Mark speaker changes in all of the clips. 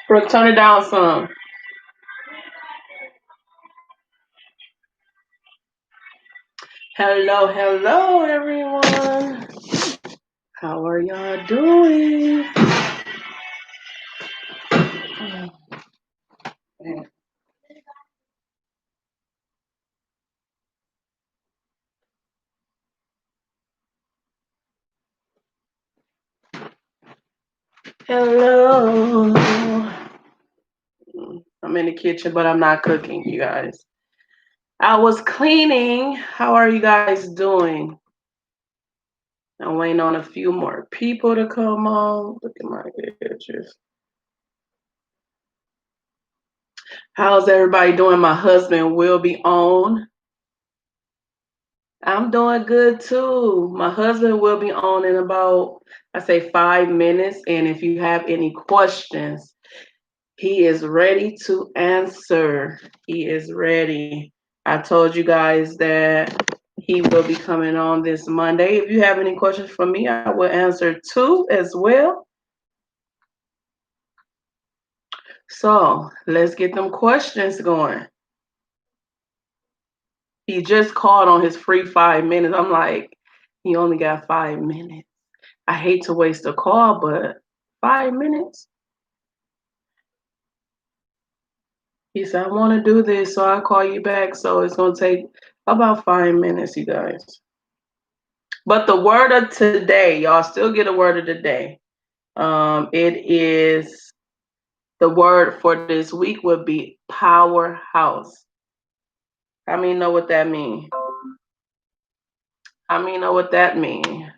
Speaker 1: Brooke, turn it down some. Hello, hello, everyone. How are y'all doing? Hello. I'm in the kitchen, but I'm not cooking, you guys. I was cleaning. How are you guys doing? I'm waiting on a few more people to come on. Look at my pictures. How's everybody doing? My husband will be on. I'm doing good too. My husband will be on in about, I say, 5 minutes. And if you have any questions, he is ready to answer. He is ready. I told you guys that he will be coming on this Monday. If you have any questions for me, I will answer too as well. So let's get them questions going. He just called on his free 5 minutes. I'm like, he only got 5 minutes. I hate to waste a call, but 5 minutes? He said, I want to do this, so I'll call you back. So it's going to take about 5 minutes, you guys. But the word of today, y'all still get a word of the day. It is, the word for this week would be powerhouse. How many know what that means? How many know what that means?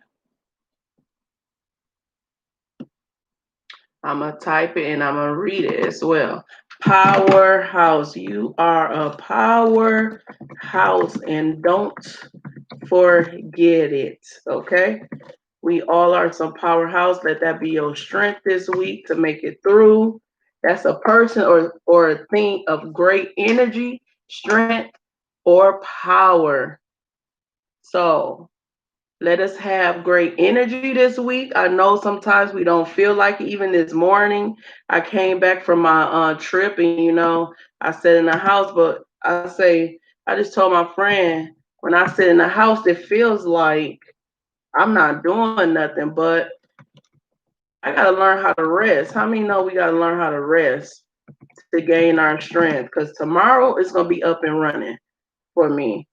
Speaker 1: I'm going to type it and I'm going to read it as well. Powerhouse. You are a powerhouse and don't forget it. Okay? We all are some powerhouse. Let that be your strength this week to make it through. That's a person or a thing of great energy, strength, or power. So let us have great energy this week. I know sometimes we don't feel like it. Even this morning, I came back from my trip and, I sat in the house, but I just told my friend, when I sit in the house, it feels like I'm not doing nothing, but I got to learn how to rest. How many know we got to learn how to rest to gain our strength? Because tomorrow is going to be up and running for me.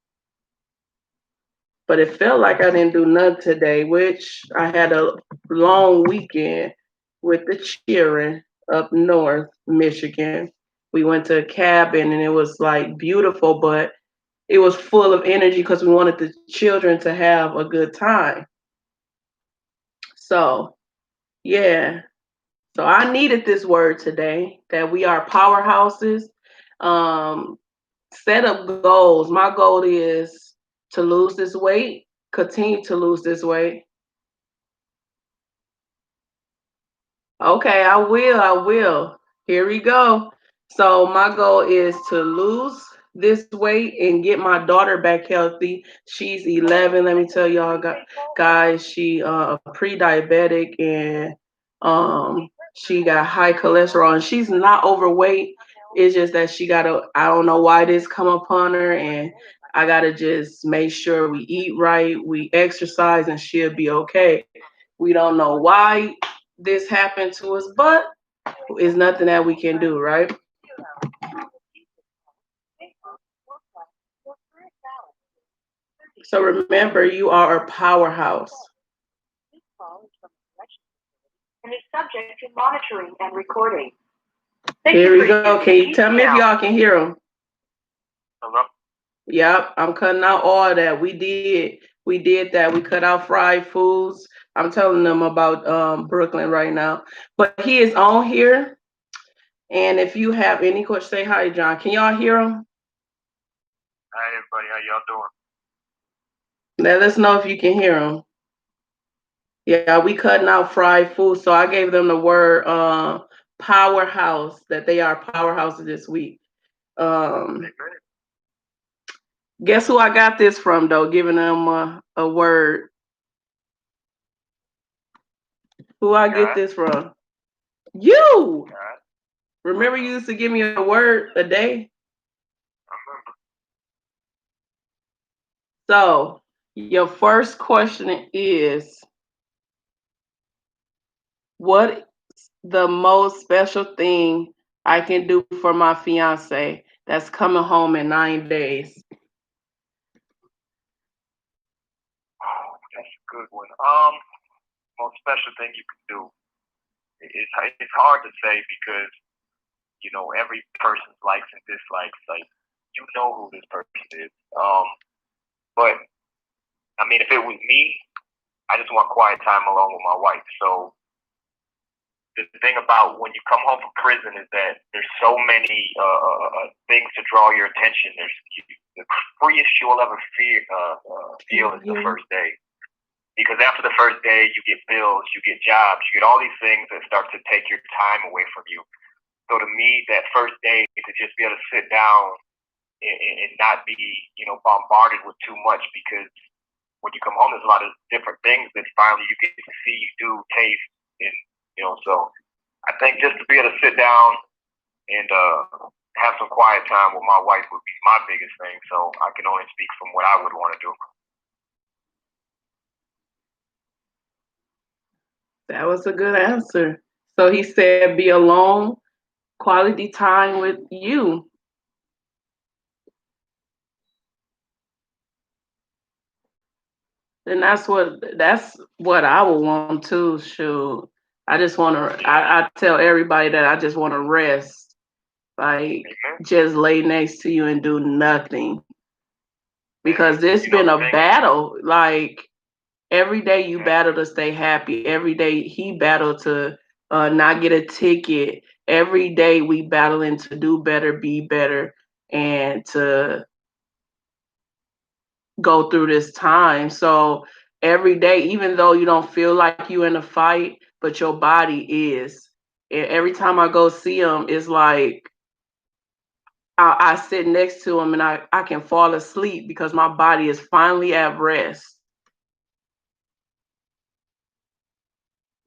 Speaker 1: But it felt like I didn't do nothing today, which I had a long weekend with the children up north, Michigan. We went to a cabin and it was like beautiful, but it was full of energy because we wanted the children to have a good time. So, yeah. So I needed this word today that we are powerhouses. Um, Set up goals. My goal is to lose this weight, continue to lose this weight. Okay, I will. I will. Here we go. So my goal is to lose this weight and get my daughter back healthy. She's 11. Let me tell y'all guys, she pre-diabetic and she got high cholesterol and she's not overweight. It's just that she got I don't know why this come upon her and I got to just make sure we eat right, we exercise and she'll be okay. We don't know why this happened to us, but it's nothing that we can do, right? So remember, you are a powerhouse. And is subject to monitoring and recording. Here we go. Can you tell me if y'all can hear them? Hello? Yep, I'm cutting out all that. We did that. We cut out fried foods. I'm telling them about Brooklyn right now. But he is on here. And if you have any questions, say hi, John. Can y'all hear him? Hi, everybody. How y'all doing? Let us know if you can hear him. Yeah, we cutting out fried food. So I gave them the word powerhouse, that they are powerhouses this week. Guess who I got this from, though, giving them a word? Who I get this from? You! Remember you used to give me a word a day?
Speaker 2: I remember.
Speaker 1: So your first question is, what the most special thing I can do for my fiance that's coming home in 9 days?
Speaker 2: Oh, that's a good one. Most special thing you can do. It's hard to say because every person's likes and dislikes. Like you know who this person is. But I mean, if it was me, I just want quiet time alone with my wife. So the thing about when you come home from prison is that there's so many things to draw your attention. The freest you'll ever feel is the first day. Because after the first day, you get bills, you get jobs, you get all these things that start to take your time away from you. So to me, that first day to just be able to sit down and not be, bombarded with too much, because when you come home, there's a lot of different things that finally you get to see, do, taste, and so I think just to be able to sit down and have some quiet time with my wife would be my biggest thing. So I can only speak from what I would want to do.
Speaker 1: That was a good answer. So he said, be alone, quality time with you. And that's what I would want too. Shoot, I just want to. I tell everybody that I just want to rest, like just lay next to you and do nothing, because this been a battle. Like every day you battle to stay happy. Every day he battled to not get a ticket. Every day we battling to do better, be better, and to go through this time. So every day, even though you don't feel like you in a fight, but your body is. And every time I go see him, it's like I sit next to him and I can fall asleep because my body is finally at rest.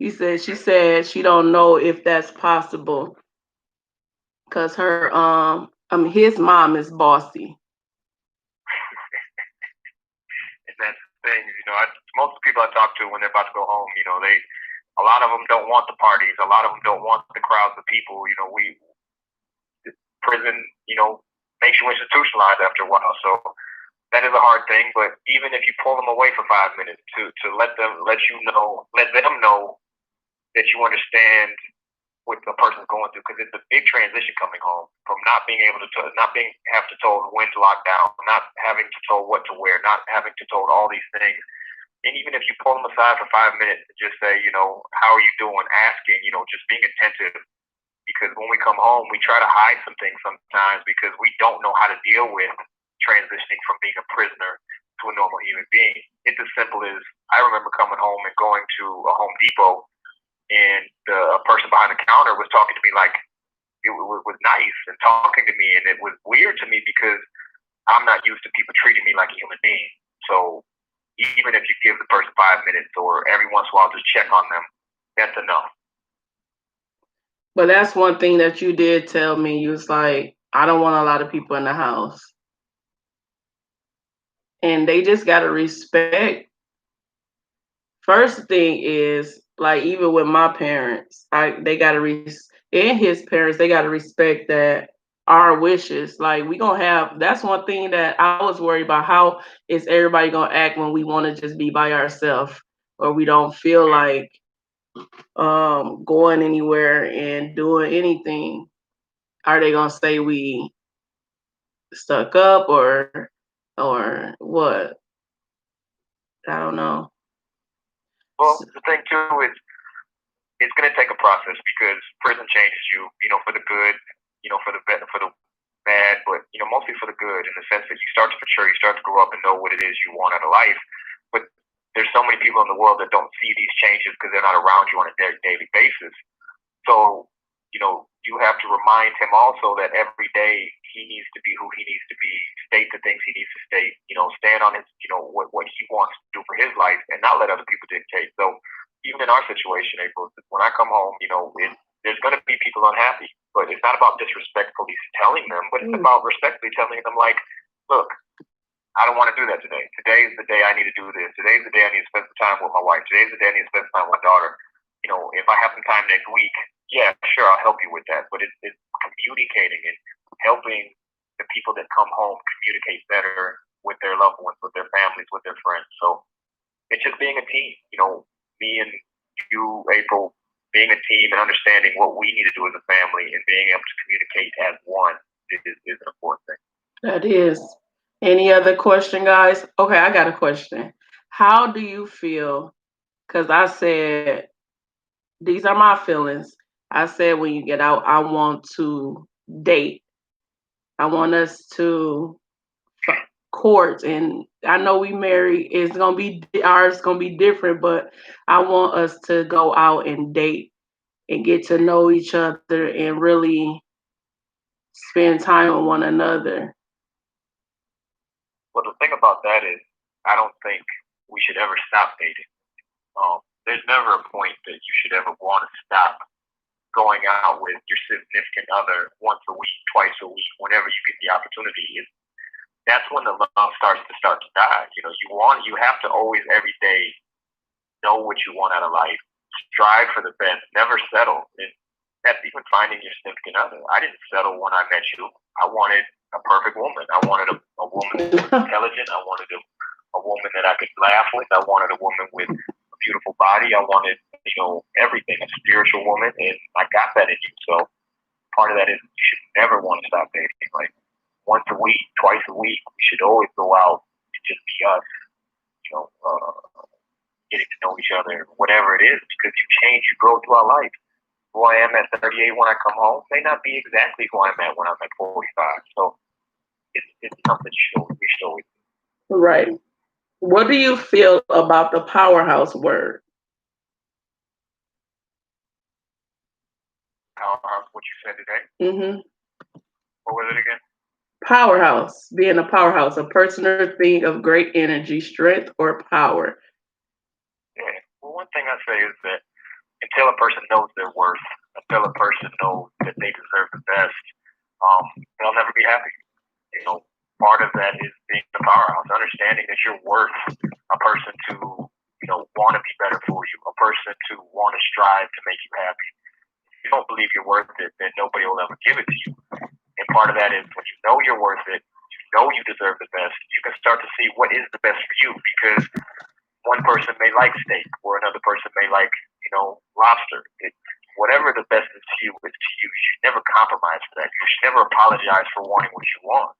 Speaker 1: She said she don't know if that's possible because his mom is bossy.
Speaker 2: And that's the thing, most people I talk to when they're about to go home, a lot of them don't want the parties. A lot of them don't want the crowds of people. Prison, makes you institutionalized after a while. So that is a hard thing. But even if you pull them away for 5 minutes to let them know that you understand what the person's going through, because it's a big transition coming home from not being able to not being have to told when to lock down, not having to told what to wear, not having to told all these things. And even if you pull them aside for 5 minutes and just say, how are you doing? Asking, just being attentive. Because when we come home, we try to hide some things sometimes because we don't know how to deal with transitioning from being a prisoner to a normal human being. It's as simple as I remember coming home and going to a Home Depot, and the person behind the counter was talking to me like it was nice and talking to me, and it was weird to me because I'm not used to people treating me like a human being. So even if you give the person 5 minutes or every once in a while just check on them, that's enough.
Speaker 1: But that's one thing that you did tell me. You was like, I don't want a lot of people in the house. And they just got to respect. First thing is, like, even with my parents, they got to, and his parents, they got to respect that our wishes. Like, we going to have, that's one thing that I was worried about. How is everybody going to act when we want to just be by ourselves, or we don't feel like going anywhere and doing anything? Are they gonna say we stuck up or what? I don't know.
Speaker 2: Well, the thing too is it's going to take a process because prison changes you, for the good, for the better, for the bad, but mostly for the good in the sense that you start to mature, you start to grow up and know what it is you want out of life. But there's so many people in the world that don't see these changes because they're not around you on a daily basis. So, you have to remind him also that every day he needs to be who he needs to be, state the things he needs to state, stand on his, what he wants to do for his life and not let other people dictate. So even in our situation, April, when I come home, there's going to be people unhappy, But it's not about disrespectfully telling them, but it's about respectfully telling them, like, look, I don't want to do that today. Today is the day I need to do this. Today's the day I need to spend some time with my wife. Today's the day I need to spend some time with my daughter. You know, if I have some time next week, yeah, sure, I'll help you with that. But it's communicating and helping the people that come home communicate better with their loved ones, with their families, with their friends. So it's just being a team. You know, me and you, April, being a team and understanding what we need to do as a family and being able to communicate as one is an important thing.
Speaker 1: That is. Any other question, guys? Okay, I got a question. How do you feel? Because I said, these are my feelings. I said, when you get out, I want to date. I want us to court, and I know we married. It's gonna be ours. Gonna be different, but I want us to go out and date and get to know each other and really spend time with one another.
Speaker 2: Well, the thing about that is, I don't think we should ever stop dating. There's never a point that you should ever want to stop going out with your significant other once a week, twice a week, whenever you get the opportunity. That's when the love starts to die. You know, you have to always every day know what you want out of life, strive for the best, never settle. And that's even finding your significant other. I didn't settle when I met you. I wanted a perfect woman. I wanted a woman who was intelligent. I wanted a woman that I could laugh with. I wanted a woman with a beautiful body. I wanted, everything, a spiritual woman, and I got that in you. So part of that is you should never want to stop dating. Like once a week, twice a week, we should always go out and just be us, getting to know each other, whatever it is, because you change, you grow throughout life. Who I am at 38 when I come home may not be exactly who I'm at when I'm at 45. So it's something we should always do.
Speaker 1: Right. What do you feel about the powerhouse word?
Speaker 2: Powerhouse, what you said today?
Speaker 1: Mm-hmm.
Speaker 2: What was it again?
Speaker 1: Powerhouse, being a powerhouse, a person or thing of great energy, strength, or power.
Speaker 2: Yeah. Well, one thing I say is that until a person knows their worth, until a person knows that they deserve the best, they'll never be happy. Part of that is being the powerhouse, understanding that you're worth a person to, want to be better for you, a person to want to strive to make you happy. If you don't believe you're worth it, then nobody will ever give it to you. And part of that is when you know you're worth it, you know you deserve the best, you can start to see what is the best for you, because one person may like steak or another person may like, lobster. Whatever the best is to you is to you. You should never compromise for that. You should never apologize for wanting what you want,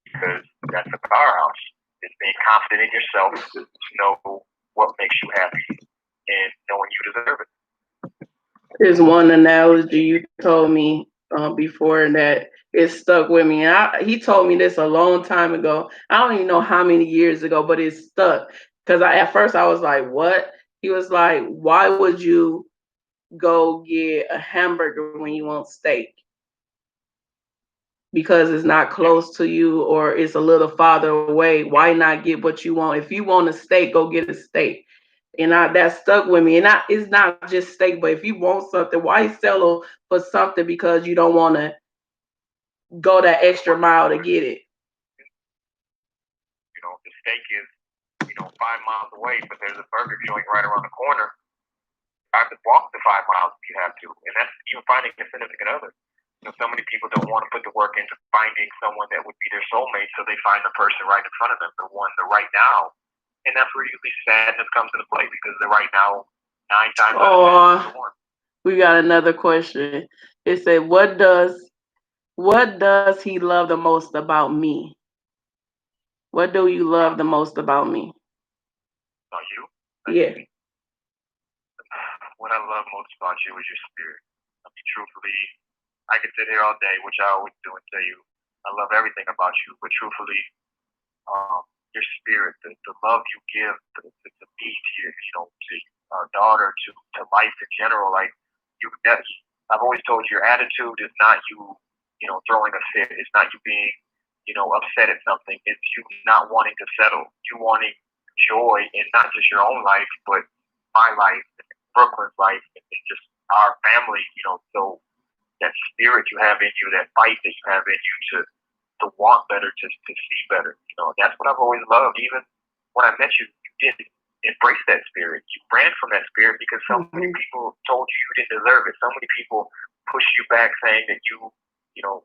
Speaker 2: because that's the powerhouse. It's being confident in yourself to know what makes you happy and knowing you deserve it.
Speaker 1: There's one analogy you told me before that it stuck with me. And he told me this a long time ago. I don't even know how many years ago, but it stuck. Because at first I was like, what? He was like, why would you go get a hamburger when you want steak? Because it's not close to you or it's a little farther away. Why not get what you want? If you want a steak, go get a steak. And that stuck with me. And it's not just steak, but if you want something, why settle for something because you don't want to go that extra mile to get it?
Speaker 2: The steak is, 5 miles away, but there's a burger joint right around the corner. I have to walk the 5 miles if you have to. And that's even finding a significant other. So many people don't want to put the work into finding someone that would be their soulmate, so they find the person right in front of them, the right now. And that's where usually sadness comes into play, because the right now, 9 times out of 10 is the one.
Speaker 1: We got another question. It said, what does he love the most about me? What do you love the most about me?
Speaker 2: About you?
Speaker 1: Yeah.
Speaker 2: What I love most about you is your spirit. I mean, truthfully, I could sit here all day, which I always do, and tell you I love everything about you. But truthfully, your spirit, the love you give to me, to our daughter, to life in general, like I've always told you, your attitude is not you, throwing a fit. It's not you being, upset at something. It's you not wanting to settle. You wanting joy in not just your own life, but my life, Brooklyn's life, and just our family. So that spirit you have in you, that fight that you have in you to want better, to see better. You know, that's what I've always loved. Even when I met you, you did embrace that spirit. You ran from that spirit because so many people told you you didn't deserve it. So many people pushed you back saying that you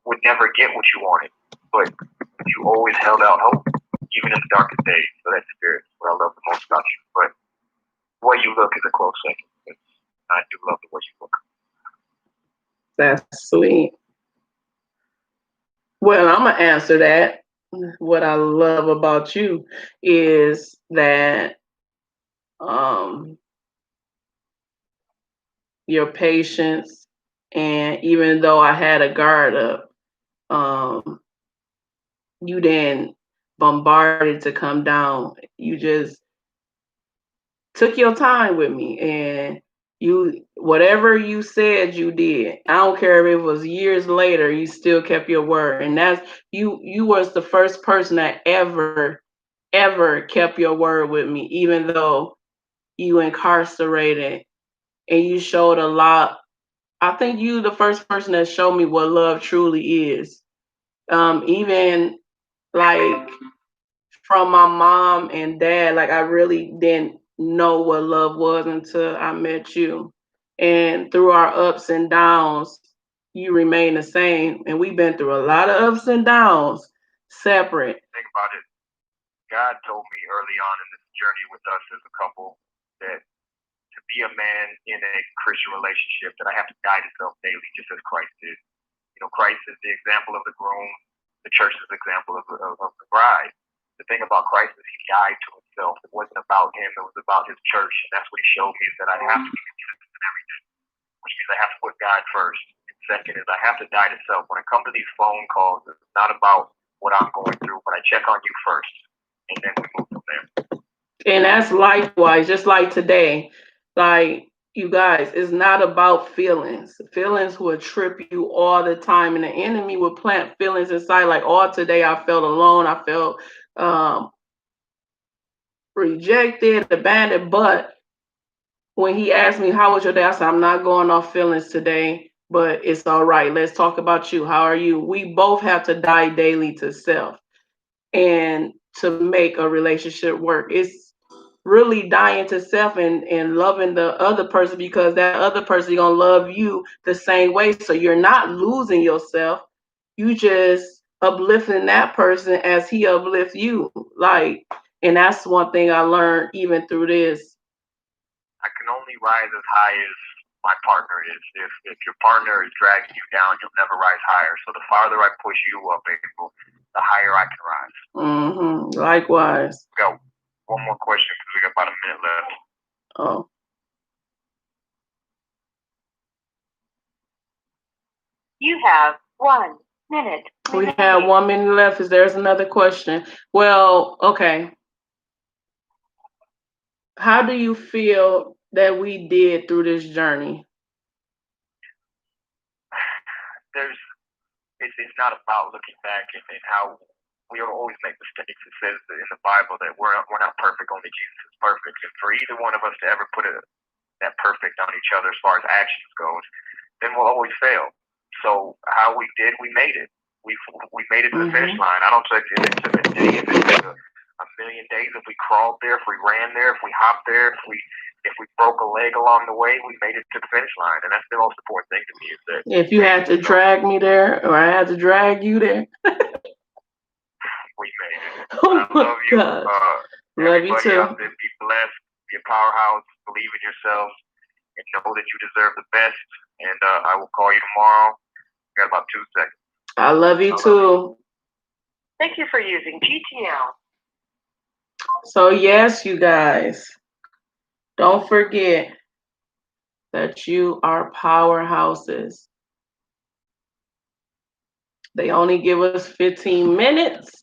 Speaker 2: would never get what you wanted. But you always held out hope, even in the darkest days. So that spirit is what I love the most about you. But the way you look is a close second. I do love the way you look.
Speaker 1: That's sweet. Well, I'm going to answer that. What I love about you is that your patience, and even though I had a guard up, you didn't bombard it to come down. You just took your time with me, and whatever you said, you did. I don't care if it was years later, you still kept your word. And that's you was the first person that ever kept your word with me, even though you incarcerated, and you showed a lot. I think you the first person that showed me what love truly is. Even like from my mom and dad, like I really didn't know what love was until I met you. And through our ups and downs, you remain the same. And we've been through a lot of ups and downs separate.
Speaker 2: Think about it. God told me early on in this journey with us as a couple that to be a man in a Christian relationship, that I have to die to self daily, just as Christ did. You know, Christ is the example of the groom. The church is the example of the bride. The thing about Christ is he died to himself. It wasn't about him. It was about his church. And that's what he showed me, is that I have to be consistent in everything, which means I have to put God first. And second is I have to die to self. When I come to these phone calls, it's not about what I'm going through, but I check on you first. And then we move from there.
Speaker 1: And that's likewise, just like today. Like, you guys, it's not about feelings. Feelings will trip you all the time, and the enemy will plant feelings inside. Like, all today, I felt alone. I felt rejected, abandoned. But when he asked me, how was your day? I said, I'm not going off feelings today, but it's all right. Let's talk about you. How are you? We both have to die daily to self and to make a relationship work. It's really dying to self and loving the other person, because that other person is going to love you the same way. So you're not losing yourself. You just uplifting that person as he uplifts you. Like, and that's one thing I learned even through this.
Speaker 2: I can only rise as high as my partner is. If your partner is dragging you down, you'll never rise higher. So the farther I push you up, April, the higher I can rise.
Speaker 1: Likewise.
Speaker 2: Go. One more question, because we got about a minute left.
Speaker 1: Oh.
Speaker 3: You have 1 minute.
Speaker 1: We have 1 minute left. Is there's another question? Well, okay. How do you feel that we did through this journey?
Speaker 2: It's not about looking back and how we always make mistakes. It says in the Bible that we're not perfect, only Jesus is perfect. And for either one of us to ever put that perfect on each other as far as actions goes, then we'll always fail. So how we did, we made it. We made it to the finish line. I don't think if it took a day, if it took a million days, if we crawled there, if we ran there, if we hopped there, if we broke a leg along the way, we made it to the finish line. And that's the most important thing to me, is that
Speaker 1: if you had to drag me there, or I had to drag you there,
Speaker 2: we made it.
Speaker 1: Oh
Speaker 2: I love you.
Speaker 1: Love you too.
Speaker 2: Out there, be blessed, be a powerhouse, believe in yourself, and know that you deserve the best. And I will call you tomorrow. We got about 2 seconds.
Speaker 1: I love you too.
Speaker 3: Thank you for using GTL.
Speaker 1: So yes, you guys, don't forget that you are powerhouses. They only give us 15 minutes,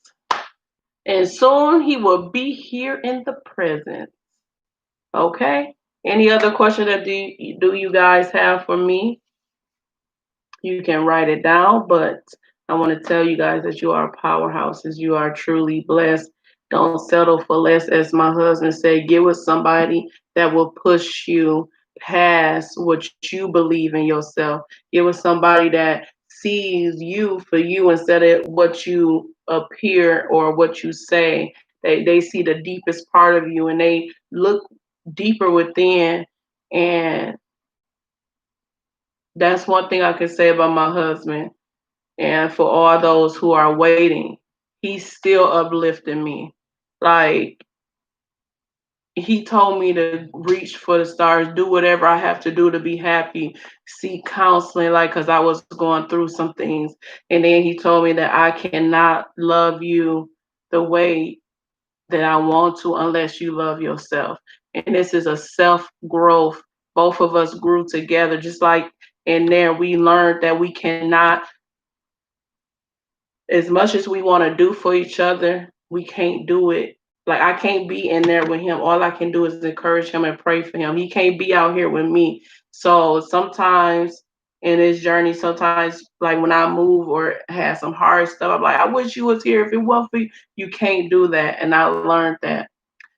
Speaker 1: and soon he will be here in the presence. Okay? Any other question that do you guys have for me? You can write it down, but I want to tell you guys that you are powerhouses. You are truly blessed. Don't settle for less, as my husband said. Get with somebody that will push you has what you believe in yourself. Get with somebody that sees you for you instead of what you appear or what you say. They see the deepest part of you and they look deeper within. And that's one thing I can say about my husband. And for all those who are waiting, he's still uplifting me. Like, he told me to reach for the stars, do whatever I have to do to be happy, seek counseling, like, because I was going through some things. And then he told me that I cannot love you the way that I want to unless you love yourself. And this is a self growth. Both of us grew together, just like in there, we learned that we cannot, as much as we want to do for each other, we can't do it. Like, I can't be in there with him. All I can do is encourage him and pray for him. He can't be out here with me. So sometimes in this journey, sometimes like when I move or have some hard stuff, I'm like, I wish you was here. If it wasn't for you, you can't do that. And I learned that.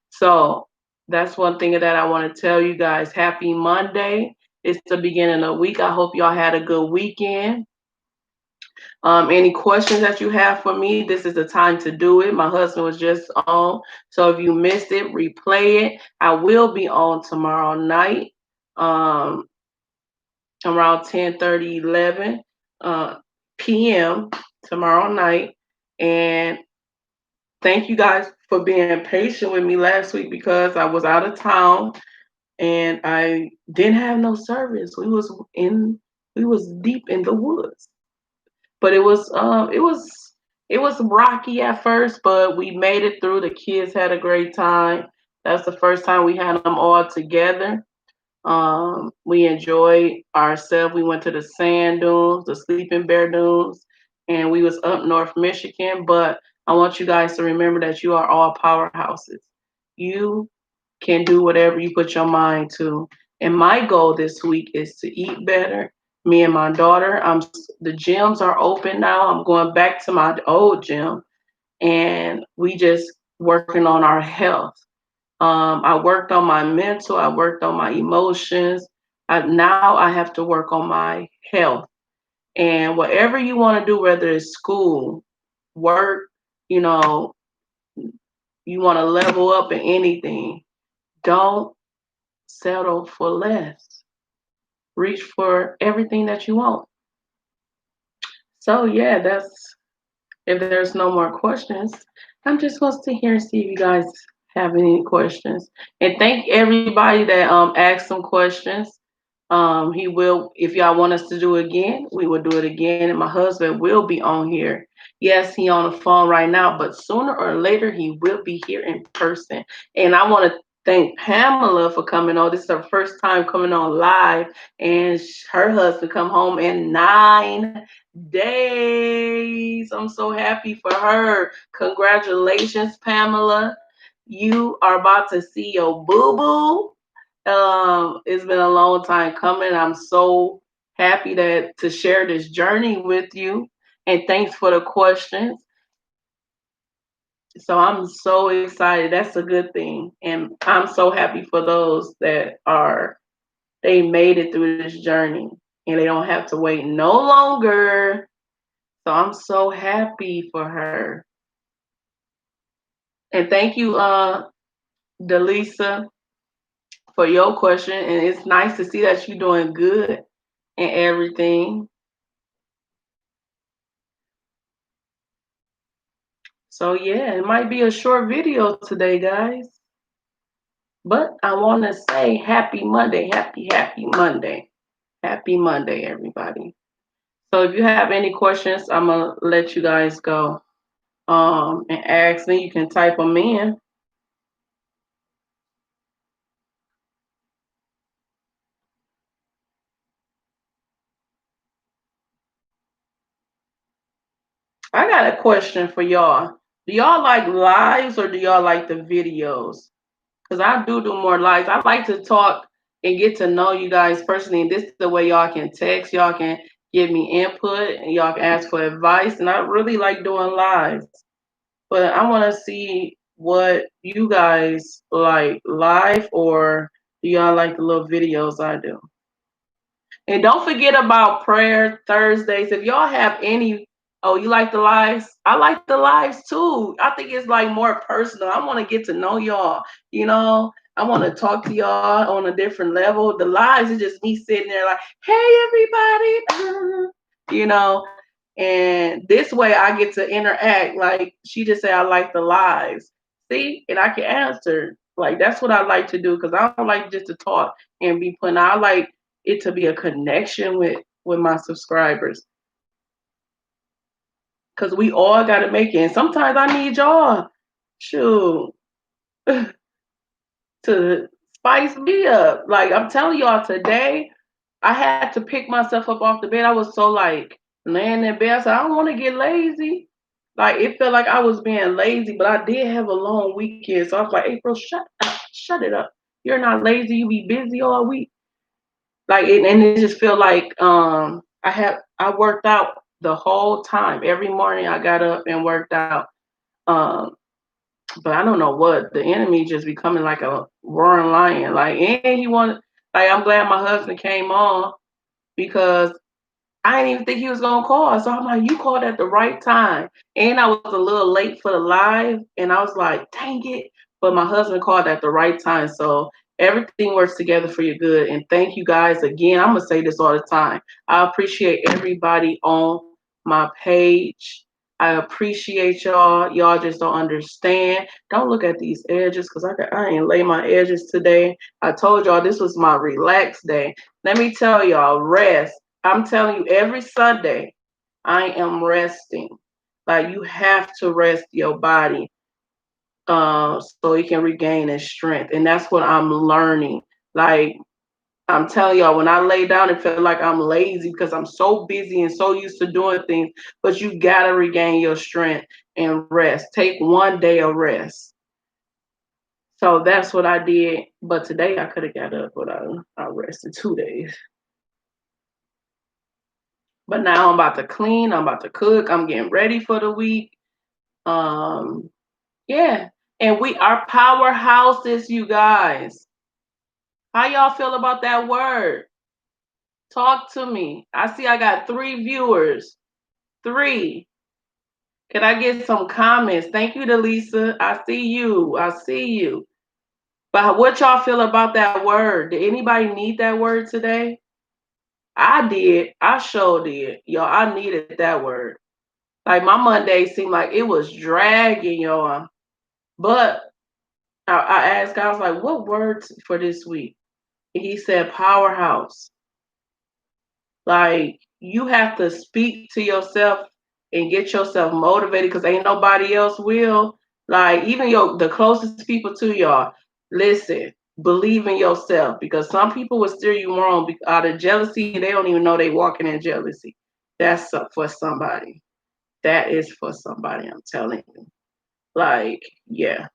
Speaker 1: So that's one thing that I want to tell you guys. Happy Monday. It's the beginning of the week. I hope y'all had a good weekend. Any questions that you have for me, this is the time to do it. My husband was just on. So if you missed it, replay it. I will be on tomorrow night, um, around 10:30, 11 p.m. tomorrow night. And thank you guys for being patient with me last week because I was out of town and I didn't have no service. We was deep in the woods. But it was rocky at first, but we made it through. The kids had a great time. That's the first time we had them all together. We enjoyed ourselves. We went to the sand dunes, the sleeping bear dunes, and we was up north Michigan. But I want you guys to remember that you are all powerhouses. You can do whatever you put your mind to. And my goal this week is to eat better. Me and my daughter, the gyms are open now. I'm going back to my old gym, and we just working on our health. I worked on my mental. I worked on my emotions. Now I have to work on my health. And whatever you want to do, whether it's school, work, you know, you want to level up in anything, don't settle for less. Reach for everything that you want. So yeah, that's, if there's no more questions, I'm just going to sit here and see if you guys have any questions. And thank everybody that asked some questions. He will, if y'all want us to do it again, we will do it again. And my husband will be on here. Yes, he on the phone right now, but sooner or later he will be here in person. And I want to thank Pamela for coming on. This is her first time coming on live, and her husband come home in 9 days. I'm so happy for her. Congratulations, Pamela. You are about to see your boo-boo. It's been a long time coming. I'm so happy to share this journey with you. And thanks for the questions. So I'm so excited. That's a good thing. And I'm so happy for those that they made it through this journey and they don't have to wait no longer. So I'm so happy for her. And thank you, Delisa, for your question. And it's nice to see that you're doing good and everything. So yeah, it might be a short video today, guys. But I want to say happy Monday, happy Monday. Happy Monday, everybody. So if you have any questions, I'm going to let you guys go. And ask me, you can type them in. I got a question for y'all. Do y'all like lives or do y'all like the videos? Because I do more lives. I like to talk and get to know you guys personally. And this is the way y'all can text, y'all can give me input, and y'all can ask for advice. And I really like doing lives. But I want to see what you guys like, live or Do y'all like the little videos I do? And don't forget about prayer Thursdays. If y'all have any, oh, you like the lives? I like the lives too. I think it's like more personal. I want to get to know y'all. You know, I want to talk to y'all on a different level. The lives is just me sitting there like, hey, everybody. You know, and this way I get to interact. Like she just said, I like the lives. See, and I can answer. Like that's what I like to do because I don't like just to talk and be putting. I like it to be a connection with my subscribers because we all got to make it. And sometimes I need y'all, shoot, to spice me up. Like I'm telling y'all today, I had to pick myself up off the bed. I was so like laying in bed. I said, I don't want to get lazy. Like it felt like I was being lazy, but I did have a long weekend. So I was like, April, shut up, shut it up. You're not lazy. You be busy all week. Like and it just feel like I worked out the whole time. Every morning I got up and worked out. Um, but I don't know what the enemy just becoming like a roaring lion. Like and he wanted like I'm glad my husband came on because I didn't even think he was gonna call. So I'm like, you called at the right time. And I was a little late for the live, and I was like, dang it. But my husband called at the right time. So everything works together for your good. And thank you guys again. I'm gonna say this all the time. I appreciate everybody on my page. I appreciate y'all. Y'all just don't understand. Don't look at these edges because I ain't lay my edges today. I told y'all this was my relaxed day. Let me tell y'all, rest. I'm telling you, every Sunday, I am resting. Like you have to rest your body, so it can regain its strength. And that's what I'm learning. Like I'm telling y'all, when I lay down, it felt like I'm lazy because I'm so busy and so used to doing things. But you gotta regain your strength and rest. Take one day of rest. So that's what I did. But today I could have got up, but I rested 2 days. But now I'm about to clean, I'm about to cook, I'm getting ready for the week. Yeah. And we are powerhouses, you guys. How y'all feel about that word? Talk to me. I see I got 3 viewers. 3. Can I get some comments? Thank you, Delisa. I see you. I see you. But what y'all feel about that word? Did anybody need that word today? I did. I sure did. Y'all, I needed that word. Like my Monday seemed like it was dragging, y'all. But I asked God, I was like, what words for this week? And he said powerhouse. Like you have to speak to yourself and get yourself motivated because ain't nobody else will. Like even the closest people to y'all, listen, believe in yourself because some people will steer you wrong out of jealousy. They don't even know they walking in jealousy. That's for somebody. That is for somebody, I'm telling you. Like, yeah.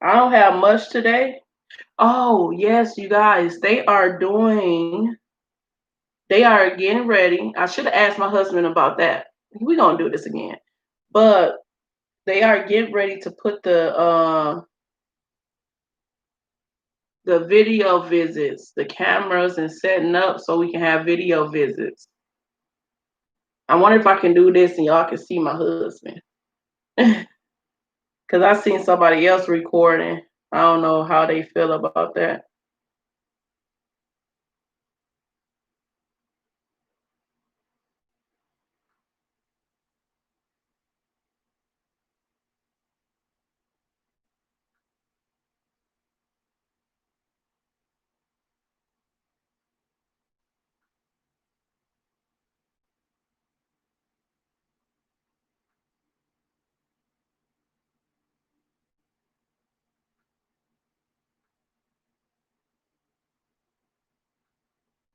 Speaker 1: I don't have much today. Oh, yes, you guys, they are getting ready. I should have asked my husband about that. We're gonna do this again. But they are getting ready to put the video visits, the cameras and setting up so we can have video visits. I wonder if I can do this and y'all can see my husband. Cause I seen somebody else recording. I don't know how they feel about that.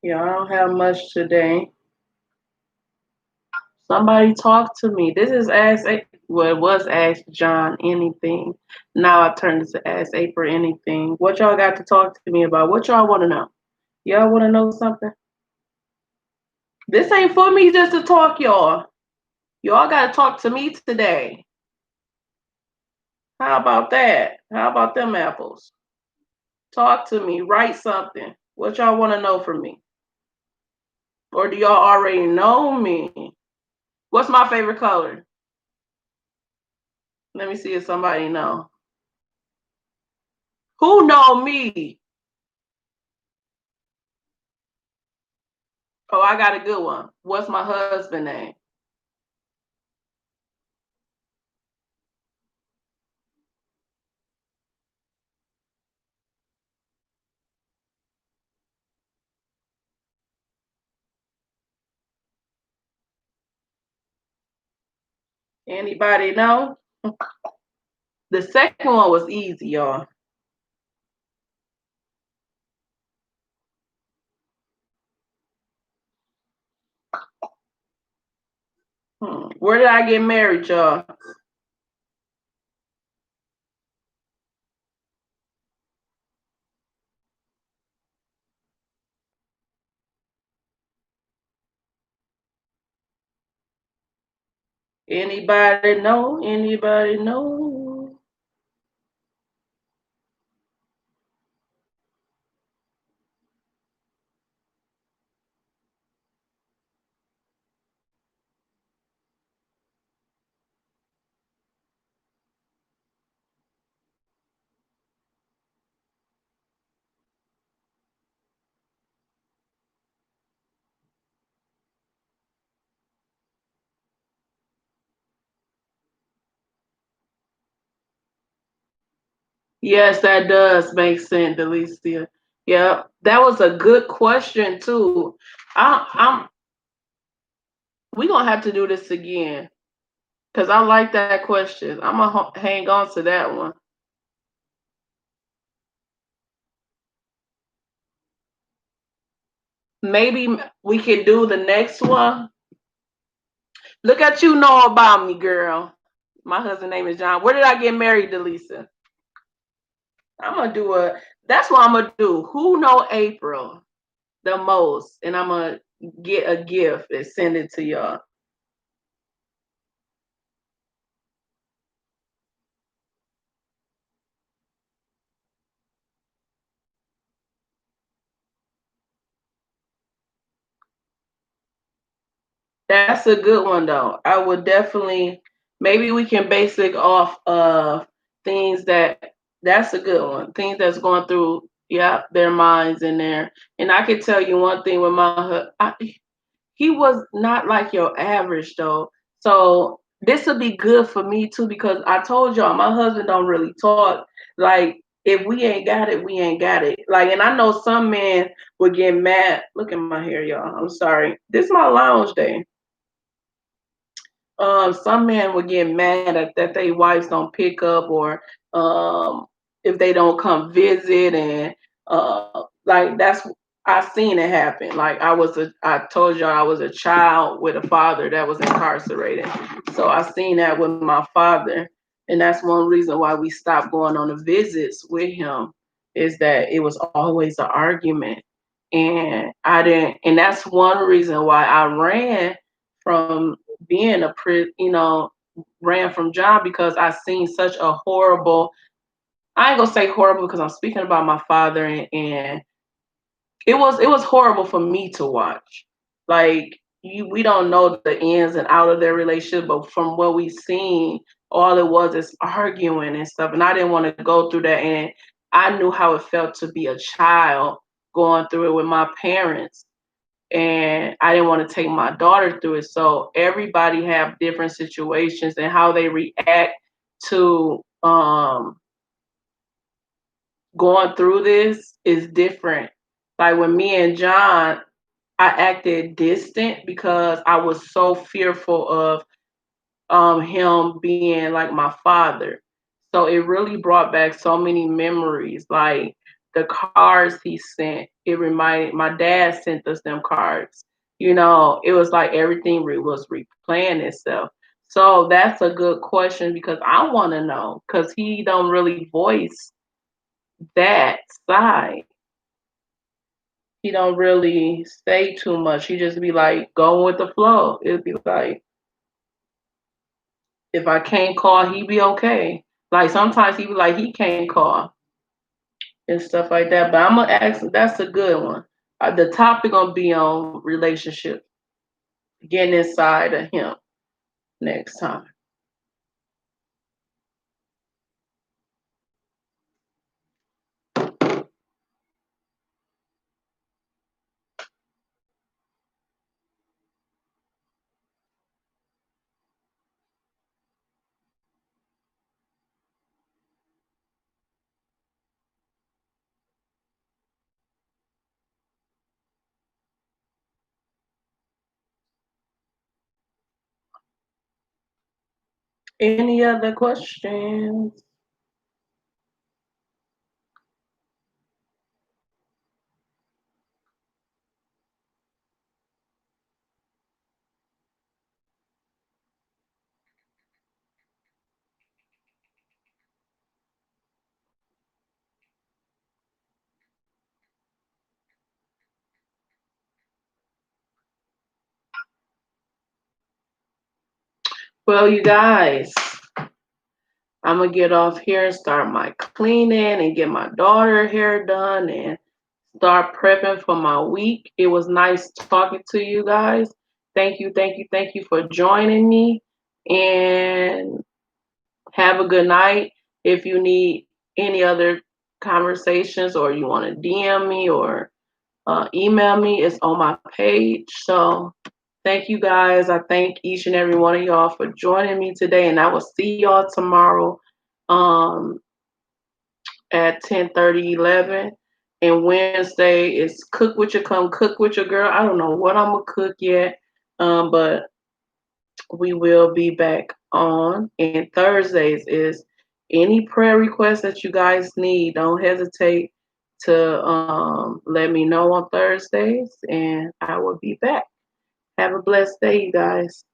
Speaker 1: Yeah, I don't have much today. Somebody talk to me. This is well, it was Ask John anything. Now I turned it to Ask April anything. What y'all got to talk to me about? What y'all want to know? Y'all want to know something? This ain't for me just to talk, y'all. Y'all gotta talk to me today. How about that? How about them apples? Talk to me. Write something. What y'all want to know from me? Or do y'all already know me? What's my favorite color? Let me see if somebody know. Who know me? Oh, I got a good one. What's my husband name? Anybody know? The second one was easy, y'all. Where did I get married, y'all? Anybody know? Anybody know? Yes, that does make sense, Delicia. Yeah, that was a good question too. I'm we gonna have to do this again because I like that question. I'm gonna hang on to that one. Maybe we can do the next one. Look at you know about me, girl. My husband name is John. Where did I get married, Delisa? I'm gonna do a. That's what I'm gonna do. Who know April the most? And I'm gonna get a gift and send it to y'all. That's a good one though. I would definitely. Maybe we can base it off of things that's a good one. Things that's going through, yeah, their minds in there. And I can tell you one thing with he was not like your average though. So this would be good for me too because I told y'all my husband don't really talk. Like if we ain't got it, we ain't got it. Like, and I know some men would get mad. Look at my hair, y'all. I'm sorry. This is my lounge day. Some men would get mad at that they wives don't pick up or if they don't come visit and like that's I've seen it happen. Like I told y'all I was a child with a father that was incarcerated. So I seen that with my father. And that's one reason why we stopped going on the visits with him is that it was always an argument. And I didn't and that's one reason why I ran from being ran from job because I seen such a horrible. I ain't gonna say horrible because I'm speaking about my father, and it was horrible for me to watch. Like we don't know the ins and out of their relationship, but from what we seen, all it was is arguing and stuff, and I didn't want to go through that, and I knew how it felt to be a child going through it with my parents and I didn't want to take my daughter through it. So everybody have different situations and how they react to going through this is different. Like when me and John, I acted distant because I was so fearful of him being like my father. So it really brought back so many memories. Like the cards he sent, it reminded my dad sent us them cards. It was like everything was replaying itself. So that's a good question because I want to know because he don't really voice that side. He don't really say too much. He just be like going with the flow. It'd be like if I can't call, he be okay. Like sometimes he be like he can't call and stuff like that. But I'm gonna ask. That's a good one. The topic gonna be on relationship, getting inside of him next time. Any other questions? Well, you guys, I'm gonna get off here and start my cleaning and get my daughter hair done and start prepping for my week. It was nice talking to you guys. Thank you, thank you, thank you for joining me. And have a good night. If you need any other conversations or you want to DM me or email me, it's on my page. So thank you guys. I thank each and every one of y'all for joining me today. And I will see y'all tomorrow at 10:30, 11. And Wednesday is cook with your come cook with your girl. I don't know what I'm gonna cook yet, but we will be back on. And Thursdays is any prayer requests that you guys need. Don't hesitate to let me know on Thursdays, and I will be back. Have a blessed day, you guys.